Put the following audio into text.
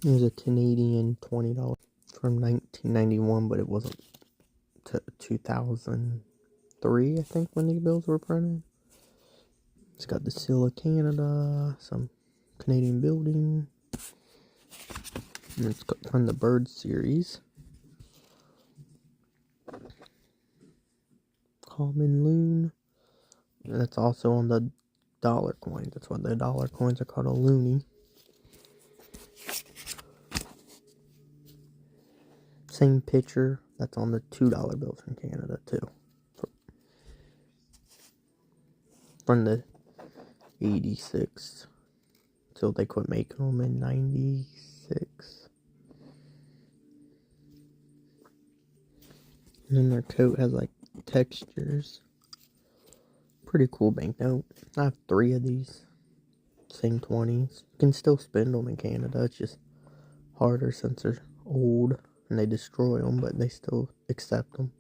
Here's a Canadian $20 from 1991, but it wasn't to 2003, I think, when these bills were printed. It's got the seal of Canada, some Canadian building, and it's got from the Bird series. Common loon. And that's also on the dollar coins. That's why the dollar coins are called a loonie. Same picture that's on the $2 bills from Canada too. From the 86 till they quit making them in 96. And then their coat has like textures. Pretty cool banknote. I have 3 of these. Same 20s. You can still spend them in Canada. It's just harder since they're old and they destroy them, but they still accept them.